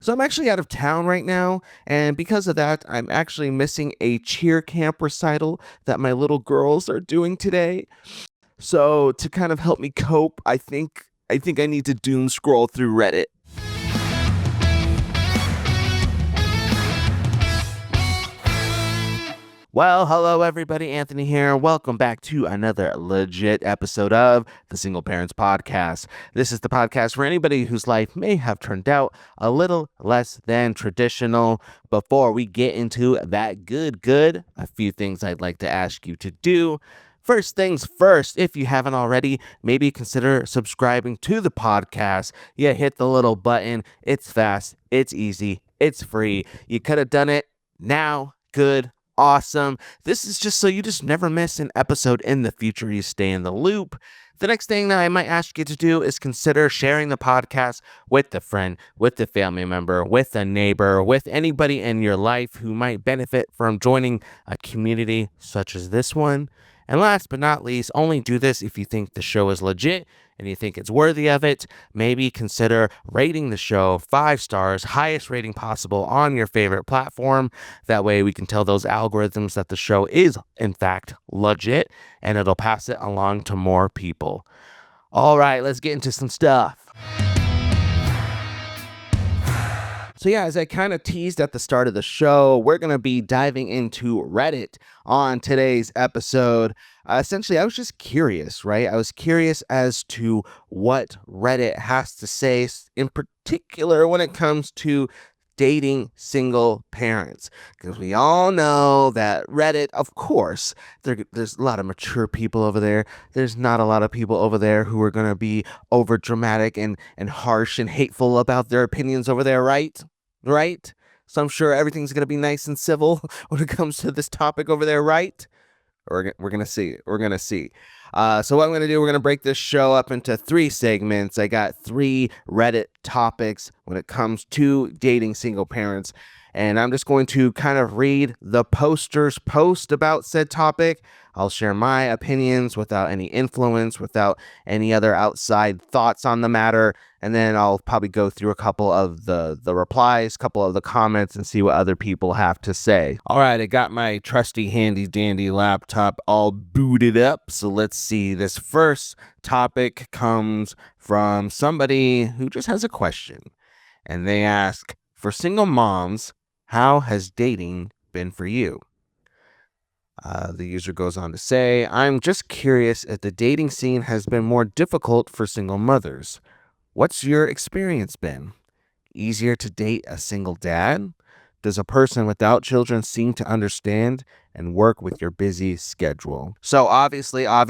So I'm actually out of town right now, and because of that, I'm actually missing a cheer camp recital that my little girls are doing today. So to kind of help me cope, I think I need to doom scroll through Reddit. Well, hello everybody, Anthony here. Welcome back to another legit episode of the Single Parents Podcast. This is the podcast for anybody whose life may have turned out a little less than traditional. Before we get into that good, a few things I'd like to ask you to do. First things first, if you haven't already, maybe consider subscribing to the podcast. Yeah, hit the little button. It's fast, it's easy, it's free. You could have done it now. Good. Awesome. This is just so you just never miss an episode in the future. You stay in the loop. The next thing that I might ask you to do is consider sharing the podcast with a friend, with a family member, with a neighbor, with anybody in your life who might benefit from joining a community such as this one. And last but not least, only do this if you think the show is legit and you think it's worthy of it. Maybe consider rating the show 5 stars, highest rating possible on your favorite platform. That way we can tell those algorithms that the show is, in fact, legit, and it'll pass it along to more people. All right, let's get into some stuff. So yeah, as I kind of teased at the start of the show, we're going to be diving into Reddit on today's episode. Essentially, I was just curious, right? I was curious as to what Reddit has to say, in particular when it comes to dating single parents. Because we all know that Reddit, of course, there's a lot of mature people over there. There's not a lot of people over there who are going to be over dramatic and harsh and hateful about their opinions over there, right? Right? So I'm sure everything's going to be nice and civil when it comes to this topic over there, right? We're going to see. We're going to see. So what I'm going to do, we're going to break this show up into 3 segments. I got 3 Reddit topics when it comes to dating single parents. And I'm just going to kind of read the poster's post about said topic. I'll share my opinions without any influence, without any other outside thoughts on the matter. And then I'll probably go through a couple of the replies, couple of the comments, and see what other people have to say. All right, I got my trusty handy dandy laptop all booted up. So let's see. This first topic comes from somebody who just has a question. And they ask, for single moms, how has dating been for you? The user goes on to say, I'm just curious if the dating scene has been more difficult for single mothers. What's your experience been? Easier to date a single dad? Does a person without children seem to understand and work with your busy schedule? So obviously, I'm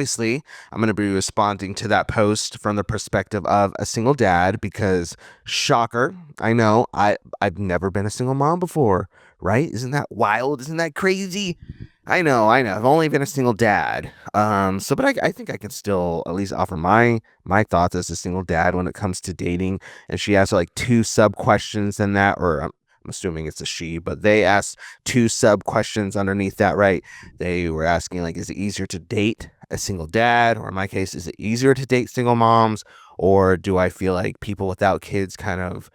going to be responding to that post from the perspective of a single dad because, shocker, I know, I've never been a single mom before, right? Isn't that wild? Isn't that crazy? I know. I've only been a single dad. But I think I can still at least offer my thoughts as a single dad when it comes to dating. And she asked like 2 sub questions in that, or I'm assuming it's a she, but they asked 2 sub questions underneath that, right? They were asking like, is it easier to date a single dad? Or in my case, is it easier to date single moms? Or do I feel like people without kids kind of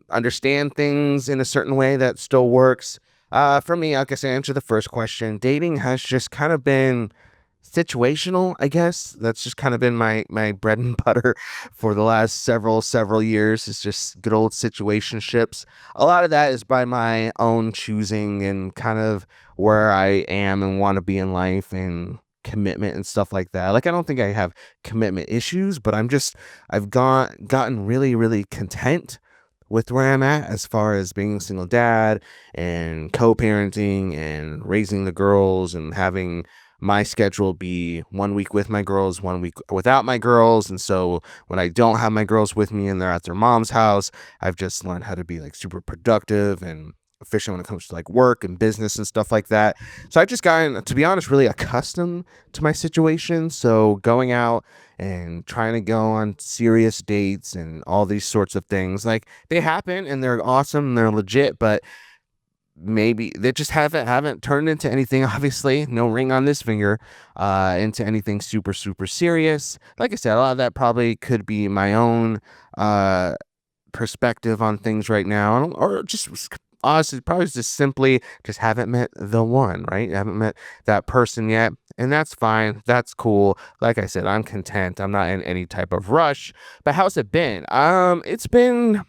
understand things in a certain way that still works? For me, I guess I answer the first question. Dating has just kind of been situational, I guess. That's just kind of been my bread and butter for the last several years. It's just good old situationships. A lot of that is by my own choosing and kind of where I am and want to be in life and commitment and stuff like that. Like, I don't think I have commitment issues, but I've gotten really content with where I'm at as far as being a single dad and co-parenting and raising the girls and having my schedule be 1 week with my girls, 1 week without my girls. And so when I don't have my girls with me and they're at their mom's house, I've just learned how to be like super productive and efficient when it comes to like work and business and stuff like that. So I've just gotten, to be honest, really accustomed to my situation. So going out and trying to go on serious dates and all these sorts of things, like, they happen and they're awesome and they're legit, but maybe they just haven't turned into anything, obviously, no ring on this finger, into anything super serious. Like I said, a lot of that probably could be my own perspective on things right now, or just honestly, probably just simply just haven't met the one, right? Haven't met that person yet. And that's fine. That's cool. Like I said, I'm content. I'm not in any type of rush. But how's it been? It's been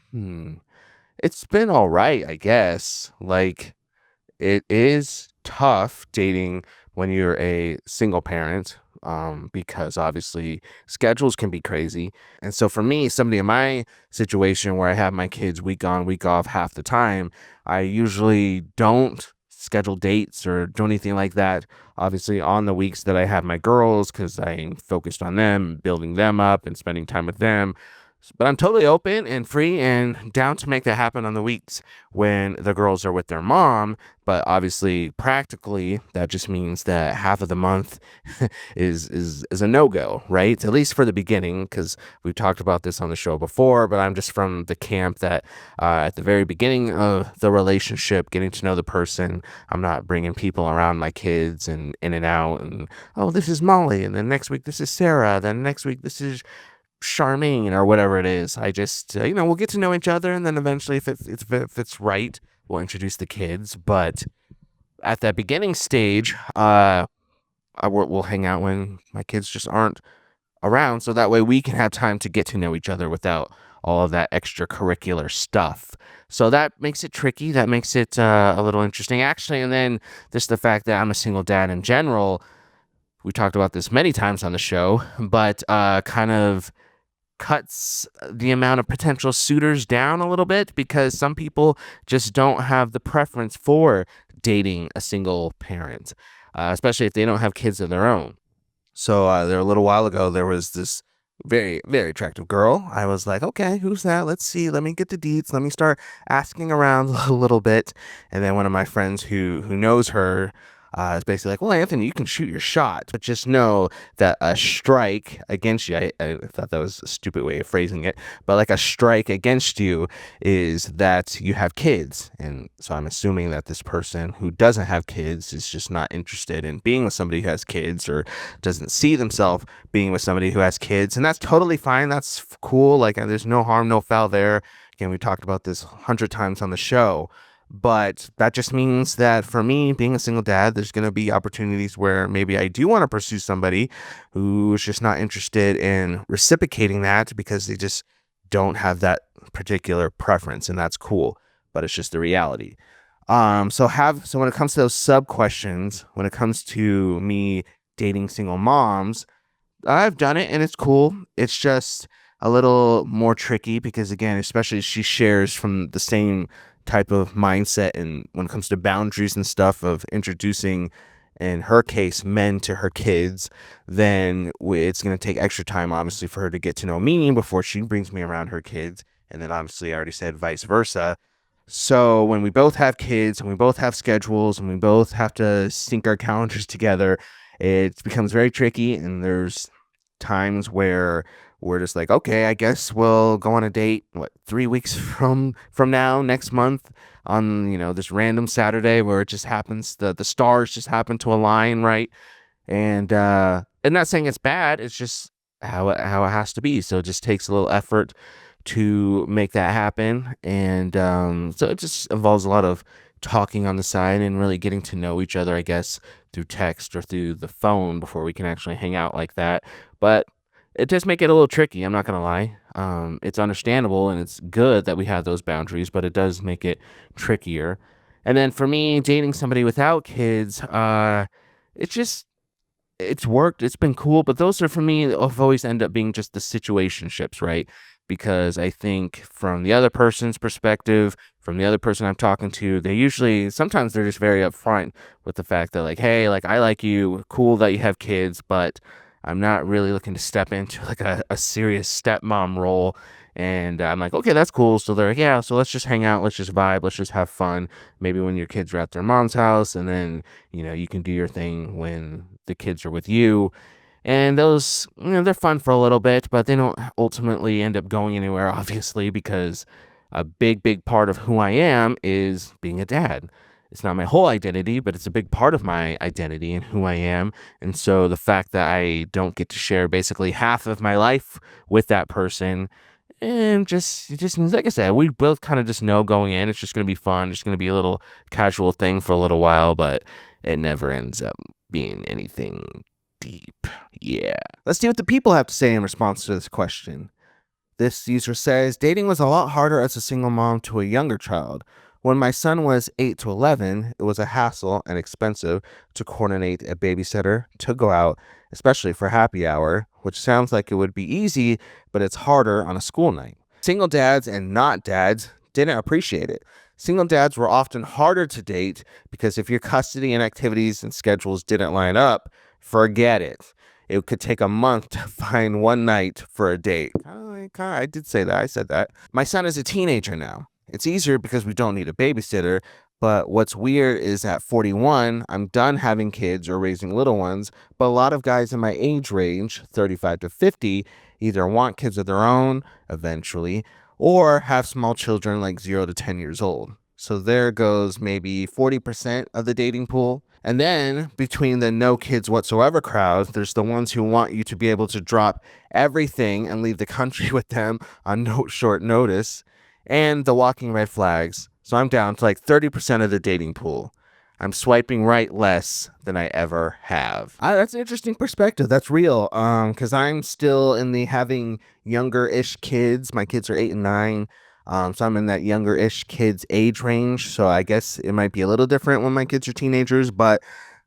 all right, I guess. Like, it is tough dating when you're a single parent, because obviously schedules can be crazy. And so for me, somebody in my situation where I have my kids week on, week off half the time, I usually don't schedule dates or do anything like that. Obviously, on the weeks that I have my girls, because I'm focused on them, building them up and spending time with them. But I'm totally open and free and down to make that happen on the weeks when the girls are with their mom. But obviously, practically, that just means that half of the month is a no-go, right? At least for the beginning, because we've talked about this on the show before. But I'm just from the camp that at the very beginning of the relationship, getting to know the person, I'm not bringing people around my kids and in and out. And oh, this is Molly, and then next week this is Sarah, then next week this is Charmaine or whatever it is. I just, we'll get to know each other, and then eventually, if it's right, we'll introduce the kids. But at that beginning stage, we'll hang out when my kids just aren't around, so that way we can have time to get to know each other without all of that extracurricular stuff. So that makes it tricky. That makes it a little interesting, actually. And then just the fact that I'm a single dad in general. We talked about this many times on the show, but kind of cuts the amount of potential suitors down a little bit, because some people just don't have the preference for dating a single parent, especially if they don't have kids of their own. So there a little while ago, there was this very, very attractive girl. I was like, okay, who's that? Let's see. Let me get the deets. Let me start asking around a little bit. And then one of my friends who knows her is basically like, well, Anthony, you can shoot your shot, but just know that a strike against you, I thought that was a stupid way of phrasing it, but like a strike against you is that you have kids. And so I'm assuming that this person who doesn't have kids is just not interested in being with somebody who has kids, or doesn't see themselves being with somebody who has kids. And that's totally fine. That's cool. Like, there's no harm, no foul there. Again, we talked about this 100 times on the show. But that just means that for me, being a single dad, there's going to be opportunities where maybe I do want to pursue somebody who's just not interested in reciprocating that, because they just don't have that particular preference, and that's cool. But it's just the reality. So when it comes to those sub questions, when it comes to me dating single moms, I've done it and it's cool. It's just a little more tricky because, again, especially she shares from the same type of mindset, and when it comes to boundaries and stuff of introducing, in her case, men to her kids, then it's going to take extra time, obviously, for her to get to know me before she brings me around her kids. And then, obviously, I already said vice versa. So when we both have kids and we both have schedules and we both have to sync our calendars together, it becomes very tricky. And there's times where we're just like, okay, I guess we'll go on a date, 3 weeks from now, next month, on, this random Saturday where it just happens, the stars just happen to align, right? And not saying it's bad, it's just how it has to be. So it just takes a little effort to make that happen. And so it just involves a lot of talking on the side and really getting to know each other, I guess, through text or through the phone before we can actually hang out like that. But it does make it a little tricky, I'm not gonna lie. It's understandable and it's good that we have those boundaries, but it does make it trickier. And then for me, dating somebody without kids, it's just it's worked. It's been cool, but those are for me have always end up being just the situationships, right? Because I think from the other person's perspective, from the other person I'm talking to, they usually sometimes they're just very upfront with the fact that, like, hey, like, I like you, cool that you have kids, but I'm not really looking to step into like a serious stepmom role. And I'm like, okay, that's cool. So they're like, yeah, so let's just hang out, let's just vibe, let's just have fun. Maybe when your kids are at their mom's house, and then you can do your thing when the kids are with you. And those, they're fun for a little bit, but they don't ultimately end up going anywhere, obviously, because a big, big part of who I am is being a dad. It's not my whole identity, but it's a big part of my identity and who I am. And so the fact that I don't get to share basically half of my life with that person, And just like I said, we both kind of just know going in, it's just going to be fun. It's going to be a little casual thing for a little while, but it never ends up being anything deep. Yeah. Let's see what the people have to say in response to this question. This user says, dating was a lot harder as a single mom to a younger child. When my son was 8 to 11, it was a hassle and expensive to coordinate a babysitter to go out, especially for happy hour, which sounds like it would be easy, but it's harder on a school night. Single dads and not dads didn't appreciate it. Single dads were often harder to date because if your custody and activities and schedules didn't line up, forget it. It could take a month to find one night for a date. I did say that. I said that. My son is a teenager now. It's easier because we don't need a babysitter. But what's weird is at 41, I'm done having kids or raising little ones. But a lot of guys in my age range, 35 to 50, either want kids of their own eventually or have small children like 0 to 10 years old. So there goes maybe 40% of the dating pool. And then between the no kids whatsoever crowd, there's the ones who want you to be able to drop everything and leave the country with them on no short notice, and the walking red flags. So I'm down to like 30% of the dating pool. I'm swiping right less than I ever have. That's an interesting perspective. That's real. Because I'm still in the having younger-ish kids. My kids are 8 and 9. So I'm in that younger-ish kids age range. So I guess it might be a little different when my kids are teenagers. But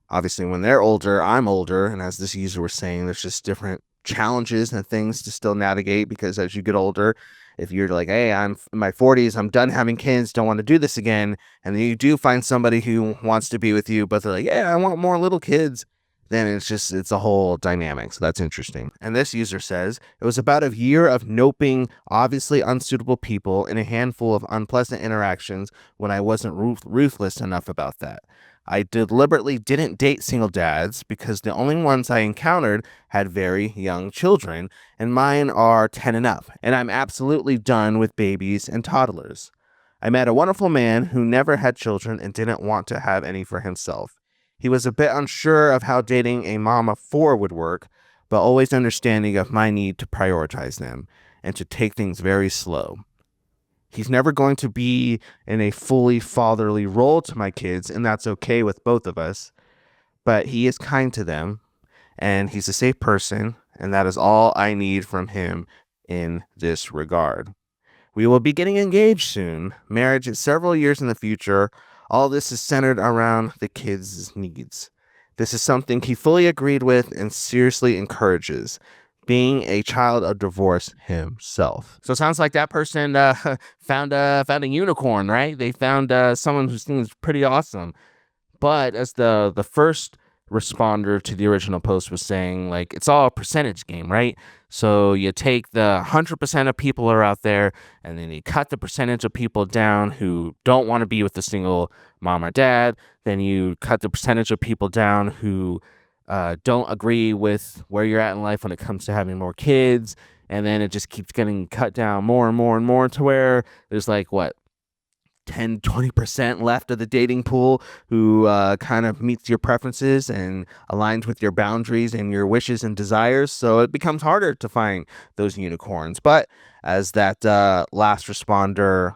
obviously, when they're older, I'm older. And as this user was saying, there's just different challenges and things to still navigate because as you get older, if you're like, hey, I'm in my 40s, I'm done having kids, don't want to do this again, and then you do find somebody who wants to be with you, but they're like, yeah, I want more little kids, then it's a whole dynamic. So that's interesting. And this user says, it was about a year of noping obviously unsuitable people and a handful of unpleasant interactions when I wasn't ruthless enough about that. I deliberately didn't date single dads because the only ones I encountered had very young children, and mine are 10 and up, and I'm absolutely done with babies and toddlers. I met a wonderful man who never had children and didn't want to have any for himself. He was a bit unsure of how dating a mom of 4 would work, but always understanding of my need to prioritize them and to take things very slow. He's never going to be in a fully fatherly role to my kids, and that's okay with both of us. But he is kind to them, and he's a safe person, and that is all I need from him in this regard. We will be getting engaged soon. Marriage is several years in the future. All this is centered around the kids' needs. This is something he fully agreed with and seriously encourages, being a child of divorce himself. So it sounds like that person found a unicorn, right? They found someone who seems pretty awesome. But as the first responder to the original post was saying, like, it's all a percentage game, right? So you take the 100% of people are out there, and then you cut the percentage of people down who don't want to be with a single mom or dad. Then you cut the percentage of people down who don't agree with where you're at in life when it comes to having more kids. And then it just keeps getting cut down more and more and more to where there's like, what, 10, 20% left of the dating pool who kind of meets your preferences and aligns with your boundaries and your wishes and desires. So it becomes harder to find those unicorns. But as that last responder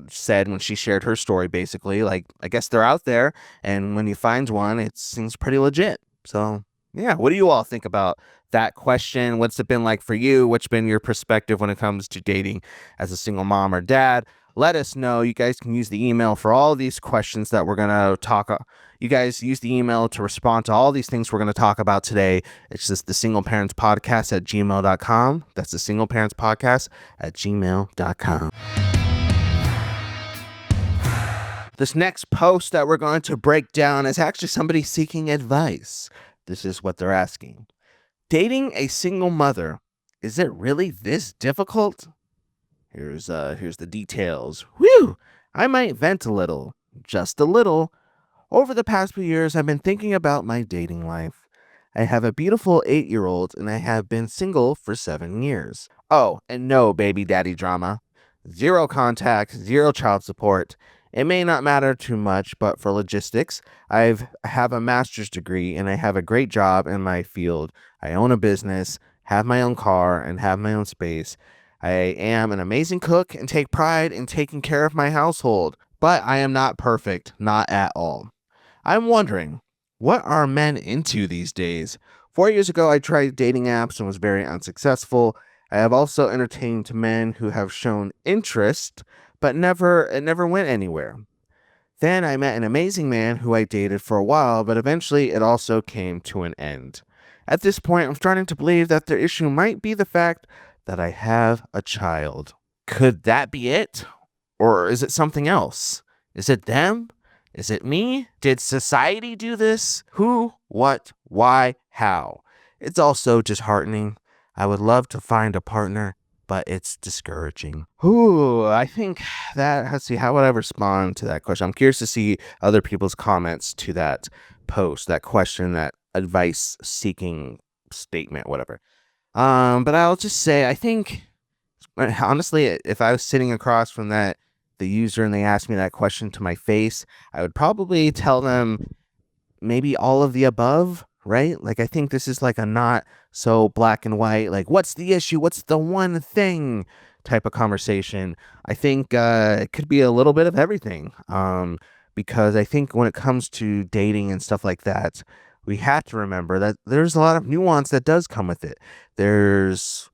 said when she shared her story, basically, like, I guess they're out there. And when you find one, it seems pretty legit. So, yeah, what do you all think about that question? What's it been like for you? What's been your perspective when it comes to dating as a single mom or dad? Let us know. You guys can use the email for all these questions that we're going to talk. You guys use the email to respond to all these things we're going to talk about today. It's just the single parents podcast at gmail.com. That's the single parents podcast at gmail.com. This next post that we're going to break down is actually somebody seeking advice. This is what they're asking. Dating a single mother, is it really this difficult? Here's the details. Whew! I might vent a little, just a little. Over the past few years, I've been thinking about my dating life. I have a beautiful 8-year-old, and I have been single for 7 years. Oh, and no baby daddy drama. 0 contact, 0 child support. It may not matter too much, but for logistics, I have a master's degree, and I have a great job in my field. I own a business, have my own car, and have my own space. I am an amazing cook and take pride in taking care of my household, but I am not perfect, not at all. I'm wondering, what are men into these days? 4 years ago, I tried dating apps and was very unsuccessful. I have also entertained men who have shown interest, but it never went anywhere. Then I met an amazing man who I dated for a while, but eventually it also came to an end. At this point, I'm starting to believe that the issue might be the fact that I have a child. Could that be it? Or is it something else? Is it them? Is it me? Did society do this? Who? What? Why? How? It's all so disheartening. I would love to find a partner, but it's discouraging. Ooh, I think that, let's see, how would I respond to that question? I'm curious to see other people's comments to that post, that question, that advice seeking statement, whatever. But I'll just say, I think, honestly, if I was sitting across from the user and they asked me that question to my face, I would probably tell them maybe all of the above, right? Like, I think this is like a not so black and white, like, what's the issue? What's the one thing type of conversation. I think it could be a little bit of everything. Because I think when it comes to dating and stuff like that, we have to remember that there's a lot of nuance that does come with it. There's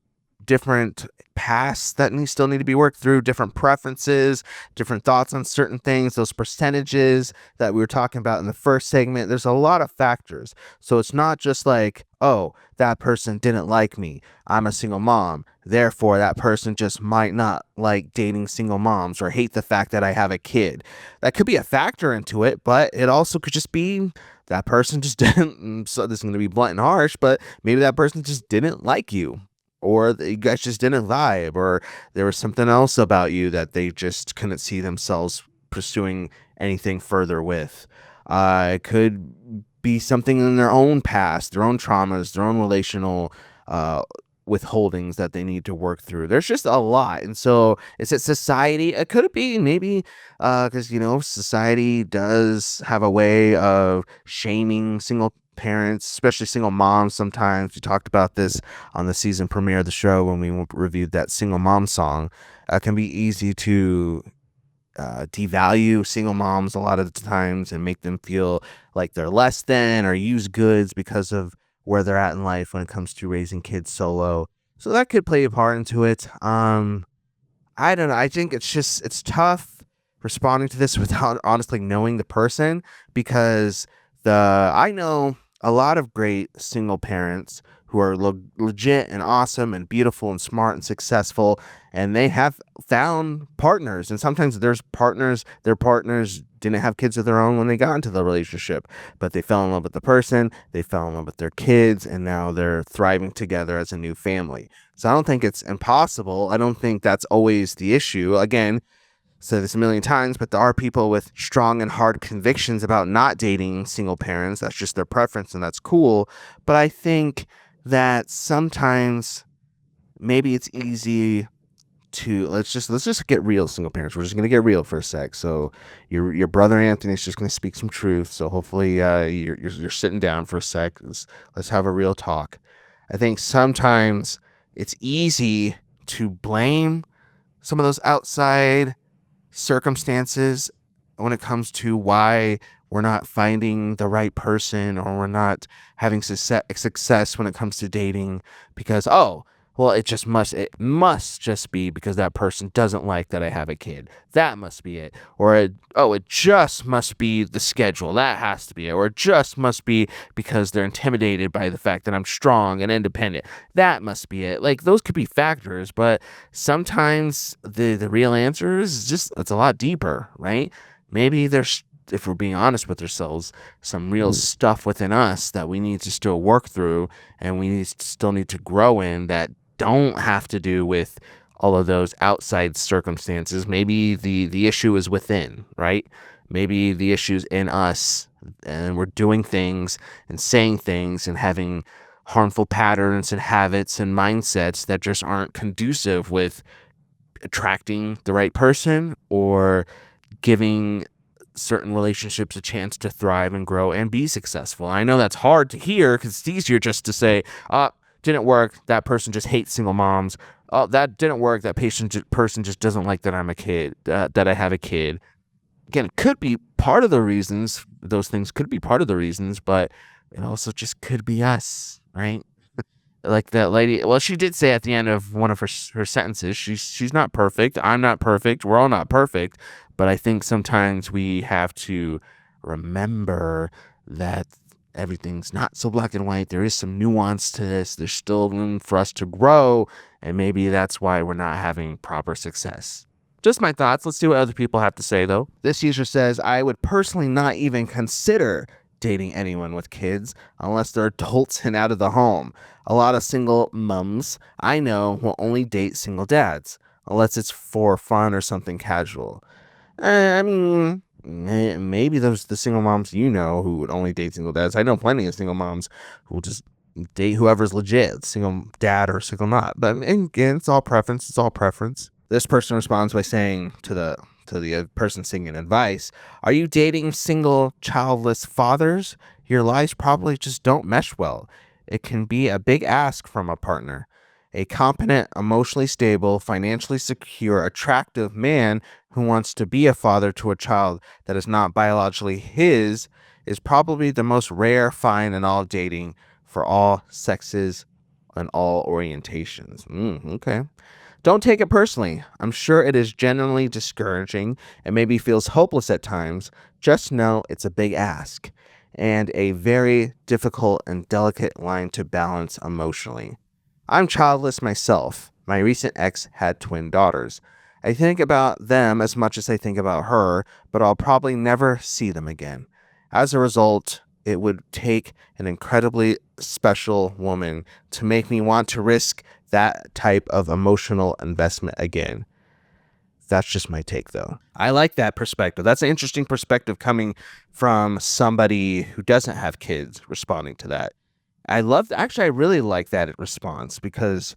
different pasts that still need to be worked through, different preferences, different thoughts on certain things, those percentages that we were talking about in the first segment. There's a lot of factors. So it's not just like, oh, that person didn't like me. I'm a single mom. Therefore, that person just might not like dating single moms or hate the fact that I have a kid. That could be a factor into it, but it also could just be that person just didn't. So this is going to be blunt and harsh, but maybe that person just didn't like you, or you guys just didn't vibe, or there was something else about you that they just couldn't see themselves pursuing anything further with. It could be something in their own past, their own traumas, their own relational withholdings that they need to work through. There's just a lot. And so is it society? It could be maybe because, society does have a way of shaming single parents, especially single moms sometimes. We talked about this on the season premiere of the show when we reviewed that single mom song. It can be easy to devalue single moms a lot of the times and make them feel like they're less than or use goods because of where they're at in life when it comes to raising kids solo. So that could play a part into it. I don't know. I think it's tough responding to this without honestly knowing the person, because I know a lot of great single parents who are legit and awesome and beautiful and smart and successful, and they have found partners. And sometimes their partners didn't have kids of their own when they got into the relationship, but they fell in love with the person, they fell in love with their kids, and now they're thriving together as a new family. So I don't think it's impossible. I don't think that's always the issue. Again, said this a million times, but there are people with strong and hard convictions about not dating single parents. That's just their preference, and that's cool. But I think that sometimes maybe it's easy to let's just get real, single parents. We're just gonna get real for a sec. So your brother Anthony's just gonna speak some truth. So hopefully you're sitting down for a sec. Let's have a real talk. I think sometimes it's easy to blame some of those outside circumstances when it comes to why we're not finding the right person, or we're not having success when it comes to dating, because well, it must just be because that person doesn't like that I have a kid. That must be it. Or it just must be the schedule. That has to be it. Or it just must be because they're intimidated by the fact that I'm strong and independent. That must be it. Like, those could be factors, but sometimes the real answer is just, it's a lot deeper, right? Maybe there's, if we're being honest with ourselves, some real stuff within us that we need to still work through, and we still need to grow in, that don't have to do with all of those outside circumstances. Maybe the issue is within, right? Maybe the issue's in us, and we're doing things and saying things and having harmful patterns and habits and mindsets that just aren't conducive with attracting the right person or giving certain relationships a chance to thrive and grow and be successful. I know that's hard to hear, because it's easier just to say, didn't work, that person just hates single moms, oh, that didn't work. That person just doesn't like that I'm a kid, that I have a kid. Again, it could be part of the reasons. Those things could be part of the reasons, but it also just could be us, right? Like that lady. Well, she did say at the end of one of her sentences, she's not perfect. I'm not perfect. We're all not perfect. But I think sometimes we have to remember that everything's not so black and white. There is some nuance to this. There's still room for us to grow, and maybe that's why we're not having proper success. Just my thoughts. Let's see what other people have to say, though. This user says, I would personally not even consider dating anyone with kids unless they're adults and out of the home. A lot of single mums I know will only date single dads unless it's for fun or something casual. I mean, maybe those the single moms you know who would only date single dads. I know plenty of single moms who will just date whoever's legit, single dad or single not. But again, it's all preference. It's all preference. This person responds by saying to the person seeking advice, "Are you dating single, childless fathers? Your lives probably just don't mesh well. It can be a big ask from a partner. A competent, emotionally stable, financially secure, attractive man who wants to be a father to a child that is not biologically his is probably the most rare find in all dating for all sexes and all orientations." Okay. Don't take it personally. I'm sure it is genuinely discouraging and maybe feels hopeless at times. Just know it's a big ask and a very difficult and delicate line to balance emotionally. I'm childless myself. My recent ex had twin daughters. I think about them as much as I think about her, but I'll probably never see them again. As a result, it would take an incredibly special woman to make me want to risk that type of emotional investment again. That's just my take, though. I like that perspective. That's an interesting perspective coming from somebody who doesn't have kids responding to that. I really like that response because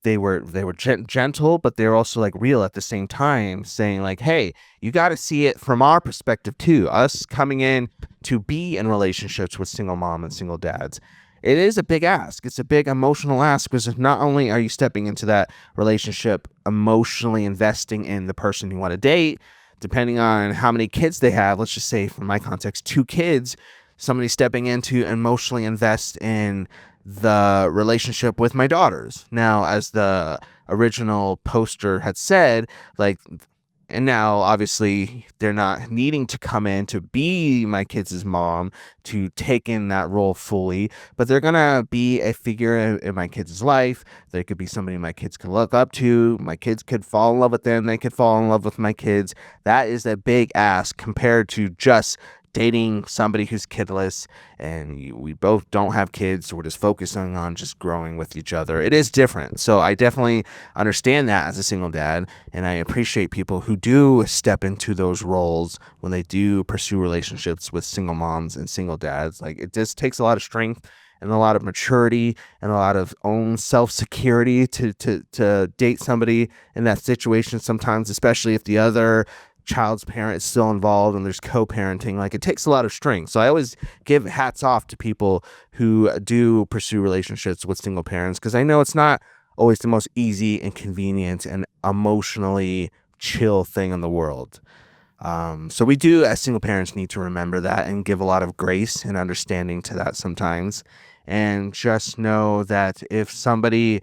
they were gentle, but they're also like real at the same time, saying like, "Hey, you got to see it from our perspective too. Us coming in to be in relationships with single mom and single dads. It is a big ask. It's a big emotional ask because not only are you stepping into that relationship emotionally investing in the person you want to date, depending on how many kids they have, let's just say from my context, 2 kids, somebody stepping in to emotionally invest in the relationship with my daughters. Now, as the original poster had said, like, and now obviously they're not needing to come in to be my kids' mom to take in that role fully, but they're gonna be a figure in my kids' life. They could be somebody my kids can look up to. My kids could fall in love with them. They could fall in love with my kids. That is a big ask compared to just dating somebody who's kidless and we both don't have kids, so we're just focusing on just growing with each other. It is different. So I definitely understand that as a single dad, and I appreciate people who do step into those roles when they do pursue relationships with single moms and single dads. Like, it just takes a lot of strength and a lot of maturity and a lot of own self-security to date somebody in that situation sometimes, especially if the other child's parent is still involved and there's co-parenting. Like, it takes a lot of strength. So I always give hats off to people who do pursue relationships with single parents, because I know it's not always the most easy and convenient and emotionally chill thing in the world. So we do, as single parents, need to remember that and give a lot of grace and understanding to that sometimes. And just know that if somebody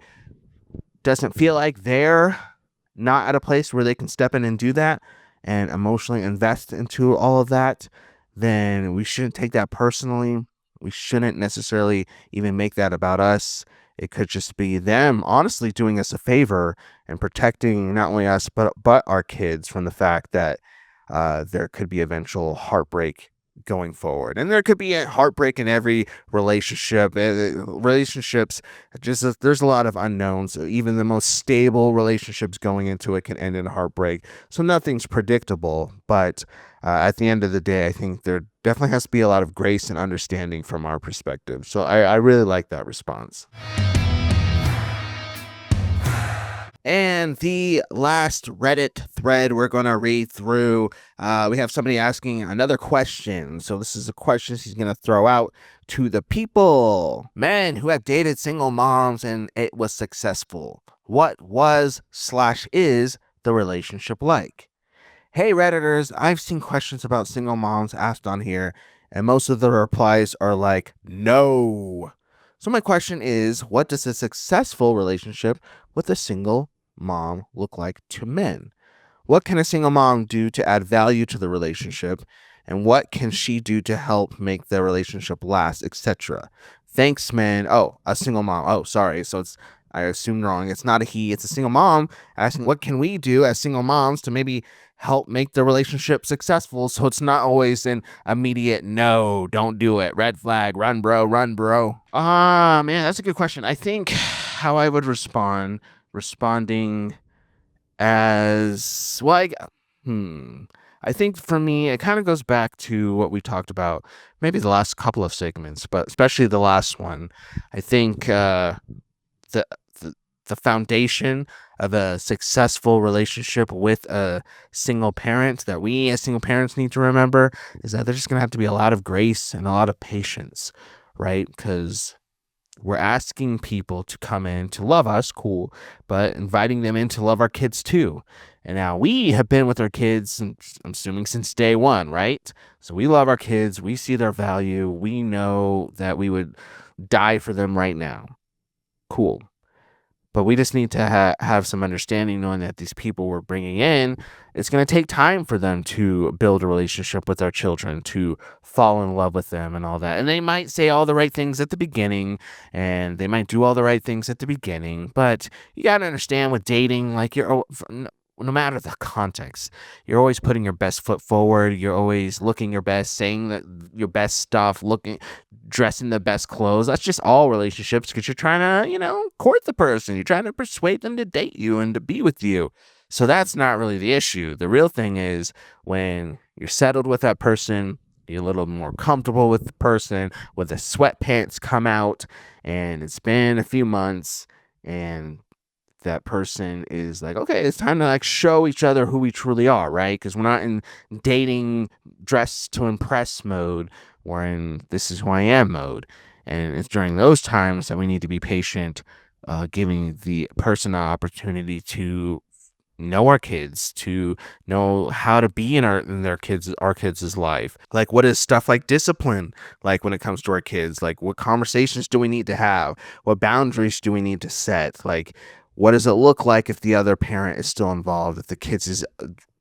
doesn't feel like they're not at a place where they can step in and do that and emotionally invest into all of that, then we shouldn't take that personally. We shouldn't necessarily even make that about us. It could just be them honestly doing us a favor and protecting not only us but our kids from the fact that there could be eventual heartbreak going forward. And there could be a heartbreak in every relationship. Relationships, there's a lot of unknowns. Even the most stable relationships going into it can end in heartbreak. So nothing's predictable. But at the end of the day, I think there definitely has to be a lot of grace and understanding from our perspective. So I really like that response. And the last Reddit thread we're going to read through, we have somebody asking another question. So this is a question he's going to throw out to the people. Men who have dated single moms and it was successful. What was/is the relationship like? Hey Redditors, I've seen questions about single moms asked on here, and most of the replies are like, no. So my question is, what does a successful relationship with a single mom look like to men? What can a single mom do to add value to the relationship? And what can she do to help make the relationship last, etc.? Thanks, man. Oh, a single mom. Oh, sorry. So I assumed wrong. It's not a he, it's a single mom asking, what can we do as single moms to maybe help make the relationship successful so it's not always an immediate no, don't do it, red flag, run, bro, run, bro? Man, that's a good question. I think how I would responding as well, I think for me, it kind of goes back to what we talked about, maybe the last couple of segments, but especially the last one. I think the, the the foundation of a successful relationship with a single parent that we as single parents need to remember is that there's just gonna have to be a lot of grace and a lot of patience, right? Because we're asking people to come in to love us, cool, but inviting them in to love our kids too. And now we have been with our kids, I'm assuming since day one, right? So we love our kids. We see their value. We know that we would die for them right now. Cool. But we just need to have some understanding knowing that these people we're bringing in, it's going to take time for them to build a relationship with our children, to fall in love with them and all that. And they might say all the right things at the beginning and they might do all the right things at the beginning. But you got to understand with dating, like no matter the context, you're always putting your best foot forward. You're always looking your best, saying your best stuff, dressing the best clothes. That's just all relationships because you're trying to, court the person. You're trying to persuade them to date you and to be with you. So that's not really the issue. The real thing is when you're settled with that person, you're a little more comfortable with the person, when the sweatpants come out and it's been a few months and that person is like, okay, it's time to like show each other who we truly are, right? Because we're not in dating dress to impress mode. We're in this is who I am mode. And it's during those times that we need to be patient, giving the person an opportunity to know our kids, to know how to be in our kids' life. Like what is stuff like discipline, like when it comes to our kids, like what conversations do we need to have? What boundaries do we need to set? Like what does it look like if the other parent is still involved, if the kids'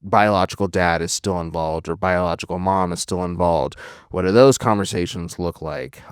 biological dad is still involved or biological mom is still involved? What do those conversations look like?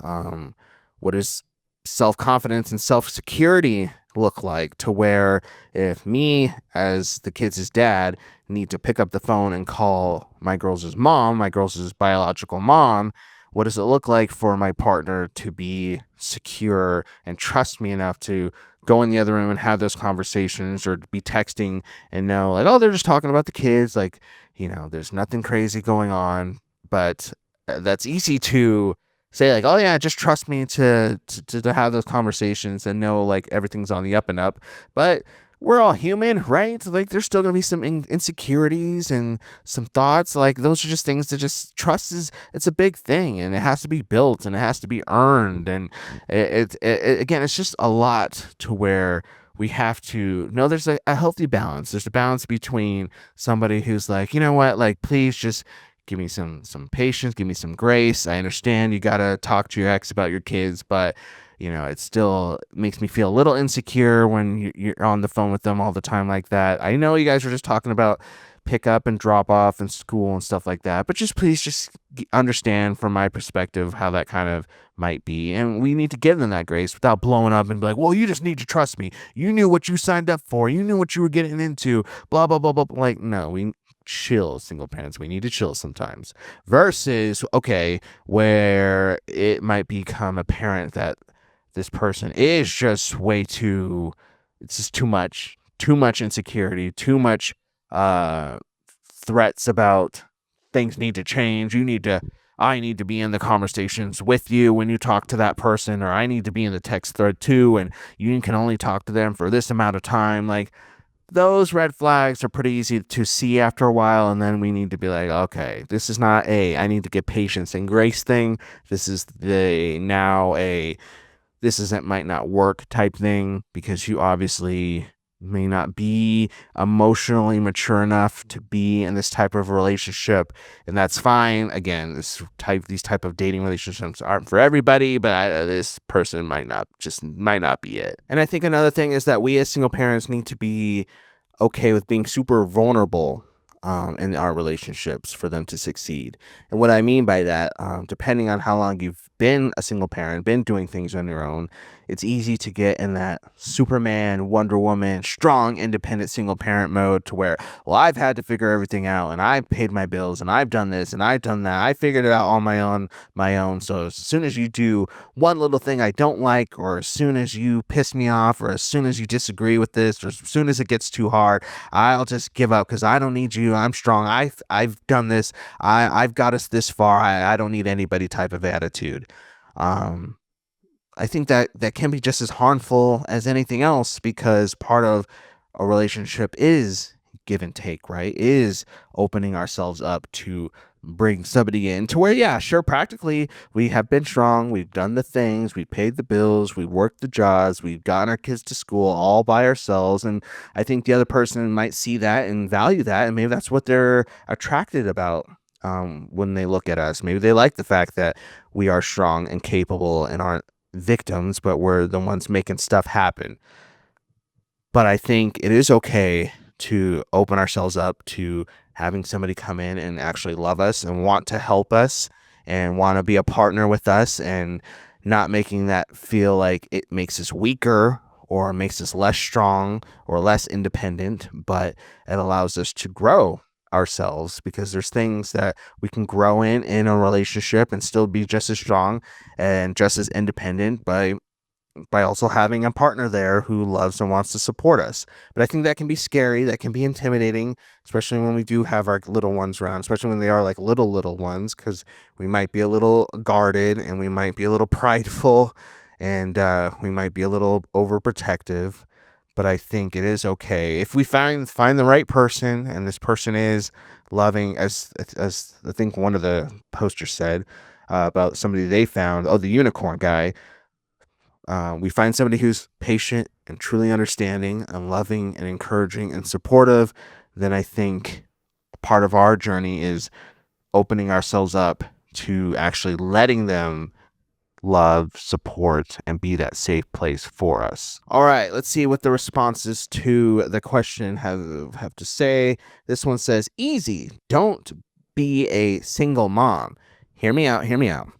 What does self-confidence and self-security look like, to where if me as the kids' dad need to pick up the phone and call my girls' mom, my girls' biological mom, what does it look like for my partner to be secure and trust me enough to go in the other room and have those conversations, or be texting and know like, oh, they're just talking about the kids, like, there's nothing crazy going on. But that's easy to say, like, oh yeah, just trust me to have those conversations and know like everything's on the up and up. But we're all human, right? Like there's still gonna be some insecurities and some thoughts. Like those are just things that just trust it's a big thing, and it has to be built and it has to be earned. And again, it's just a lot to where we have to know there's a healthy balance. There's a balance between somebody who's like, you know what, like please just give me some patience, give me some grace. I understand you gotta talk to your ex about your kids, but it still makes me feel a little insecure when you're on the phone with them all the time like that. I know you guys are just talking about pick up and drop off and school and stuff like that, but please understand from my perspective how that kind of might be. And we need to give them that grace without blowing up and be like, well, you just need to trust me. You knew what you signed up for. You knew what you were getting into, blah, blah, blah, blah. Like, no, we chill, single parents. We need to chill sometimes. Versus, okay, where it might become apparent that this person is just it's just too much insecurity, too much threats about things need to change. I need to be in the conversations with you when you talk to that person, or I need to be in the text thread too, and you can only talk to them for this amount of time. Like those red flags are pretty easy to see after a while, and then we need to be like, okay, this is not I need to get patience and grace thing. This is this isn't might not work type thing, because you obviously may not be emotionally mature enough to be in this type of relationship, and that's fine. Again, these type of dating relationships aren't for everybody, but this person might not be it. And I think another thing is that we as single parents need to be okay with being super vulnerable in our relationships for them to succeed. And what I mean by that, depending on how long you've been a single parent, been doing things on your own, it's easy to get in that Superman, Wonder Woman, strong, independent single parent mode to where, well, I've had to figure everything out and I've paid my bills and I've done this and I've done that. I figured it out on my own. So as soon as you do one little thing I don't like, or as soon as you piss me off, or as soon as you disagree with this, or as soon as it gets too hard, I'll just give up because I don't need you. I'm strong. I've done this. I've got us this far. I don't need anybody type of attitude. Um, I think that can be just as harmful as anything else, because part of a relationship is give and take, right? Is opening ourselves up to bring somebody in to where, yeah, sure, practically we have been strong. We've done the things, we paid the bills, we worked the jobs, we've gotten our kids to school all by ourselves. And I think the other person might see that and value that. And maybe that's what they're attracted about when they look at us. Maybe they like the fact that we are strong and capable and aren't victims, but we're the ones making stuff happen. But I think it is okay to open ourselves up to having somebody come in and actually love us and want to help us and want to be a partner with us, and not making that feel like it makes us weaker or makes us less strong or less independent, but it allows us to grow ourselves, because there's things that we can grow in a relationship and still be just as strong and just as independent by also having a partner there who loves and wants to support us. But I think that can be scary, that can be intimidating, especially when we do have our little ones around, especially when they are like little ones, because we might be a little guarded and we might be a little prideful, and we might be a little overprotective. But I think it is okay if we find the right person, and this person is loving, as I think one of the posters said about somebody they found, the unicorn guy. We find somebody who's patient and truly understanding and loving and encouraging and supportive. Then I think part of our journey is opening ourselves up to actually letting them love, support, and be that safe place for us. All right, let's see what the responses to the question have to say. This one says, easy, don't be a single mom. Hear me out, hear me out.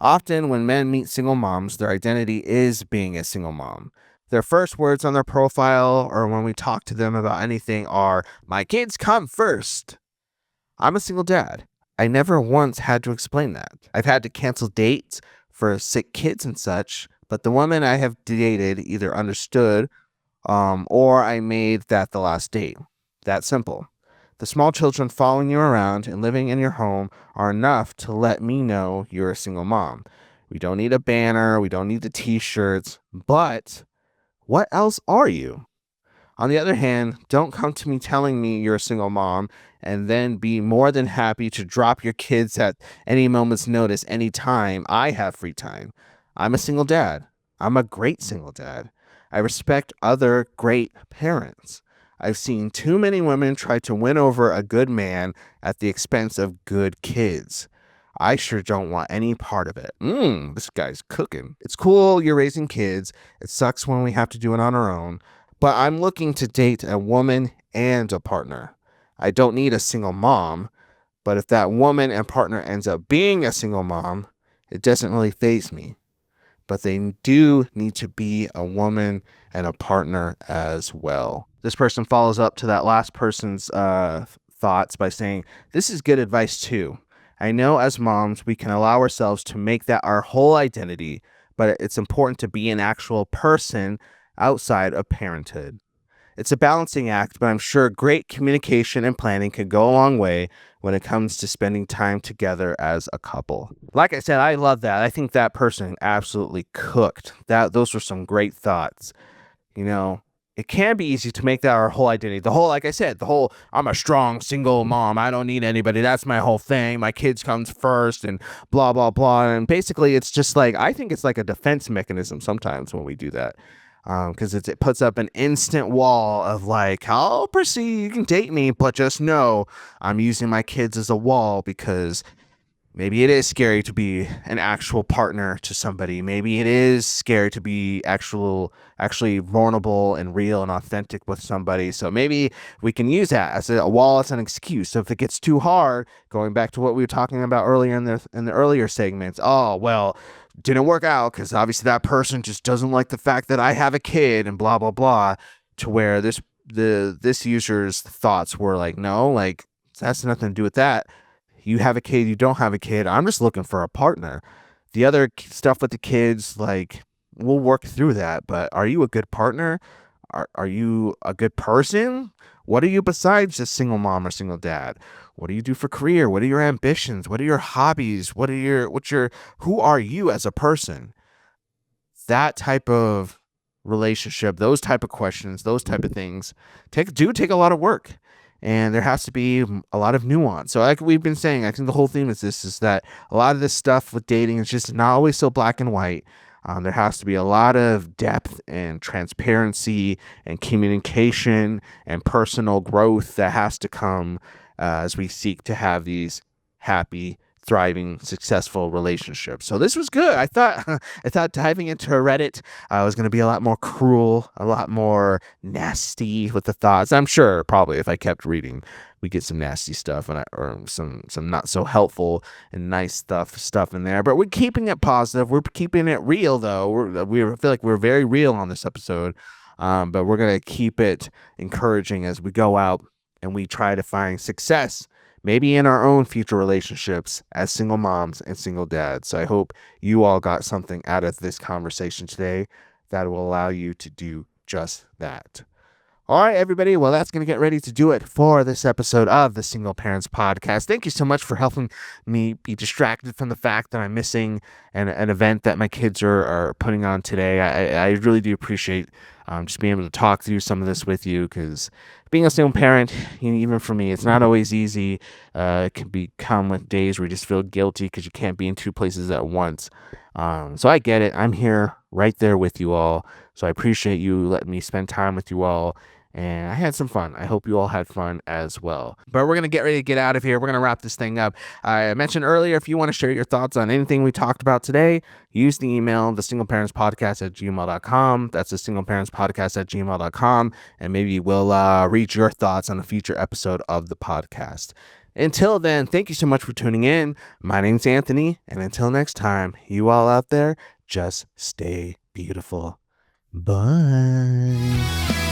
Often, when men meet single moms, their identity is being a single mom. Their first words on their profile, or when we talk to them about anything, are, my kids come first. I'm a single dad. I never once had to explain that. I've had to cancel dates for sick kids and such, but the women I have dated either understood or I made that the last date. That simple. The small children following you around and living in your home are enough to let me know you're a single mom. We don't need a banner, we don't need the t-shirts, but what else are you? On the other hand, don't come to me telling me you're a single mom and then be more than happy to drop your kids at any moment's notice anytime I have free time. I'm a single dad. I'm a great single dad. I respect other great parents. I've seen too many women try to win over a good man at the expense of good kids. I sure don't want any part of it. This guy's cooking. It's cool you're raising kids. It sucks when we have to do it on our own. But I'm looking to date a woman and a partner. I don't need a single mom, but if that woman and partner ends up being a single mom, it doesn't really faze me. But they do need to be a woman and a partner as well. This person follows up to that last person's thoughts by saying, this is good advice too. I know as moms, we can allow ourselves to make that our whole identity, but it's important to be an actual person outside of parenthood. It's a balancing act, but I'm sure great communication and planning can go a long way when it comes to spending time together as a couple. Like I said, I love that. I think that person absolutely cooked. Those were some great thoughts. You know, it can be easy to make that our whole identity. Like I said, I'm a strong single mom. I don't need anybody. That's my whole thing. My kids comes first and blah, blah, blah. And basically it's just like, I think it's like a defense mechanism sometimes when we do that. because it puts up an instant wall of like, I'll proceed, you can date me, but just know I'm using my kids as a wall because maybe it is scary to be an actual partner to somebody. Maybe it is scary to be actually vulnerable and real and authentic with somebody. So maybe we can use that as a wall, as an excuse. So if it gets too hard, going back to what we were talking about earlier in the earlier segments, oh well, didn't work out because obviously that person just doesn't like the fact that I have a kid and blah blah blah. To where this user's thoughts were like, no, like that's nothing to do with that. You have a kid, you don't have a kid. I'm just looking for a partner. The other stuff with the kids, like, we'll work through that. But are you a good partner? Are you a good person? What are you besides just single mom or single dad? What do you do for career? What are your ambitions? What are your hobbies? Who are you as a person? That type of relationship, those type of questions, those type of things take a lot of work. And there has to be a lot of nuance. So like we've been saying, I think the whole theme is that a lot of this stuff with dating is just not always so black and white. There has to be a lot of depth and transparency and communication and personal growth that has to come as we seek to have these happy, thriving, successful relationships. So this was good. I thought diving into Reddit was going to be a lot more cruel, a lot more nasty with the thoughts. I'm sure probably if I kept reading, we get some nasty stuff or some not so helpful and nice stuff in there. But we're keeping it positive. We're keeping it real though. We feel like we're very real on this episode. But we're gonna keep it encouraging as we go out and we try to find success maybe in our own future relationships as single moms and single dads. So I hope you all got something out of this conversation today that will allow you to do just that. All right, everybody. Well, that's going to get ready to do it for this episode of the Single Parents Podcast. Thank you so much for helping me be distracted from the fact that I'm missing an event that my kids are putting on today. I really do appreciate just being able to talk through some of this with you because being a single parent, even for me, it's not always easy. It can become with days where you just feel guilty because you can't be in two places at once. So I get it. I'm here right there with you all. So I appreciate you letting me spend time with you all. And I had some fun. I hope you all had fun as well. But we're going to get ready to get out of here. We're going to wrap this thing up. I mentioned earlier, if you want to share your thoughts on anything we talked about today, use the email, thesingleparentspodcast@gmail.com. That's thesingleparentspodcast@gmail.com. And maybe we'll read your thoughts on a future episode of the podcast. Until then, thank you so much for tuning in. My name's Anthony. And until next time, you all out there, just stay beautiful. Bye.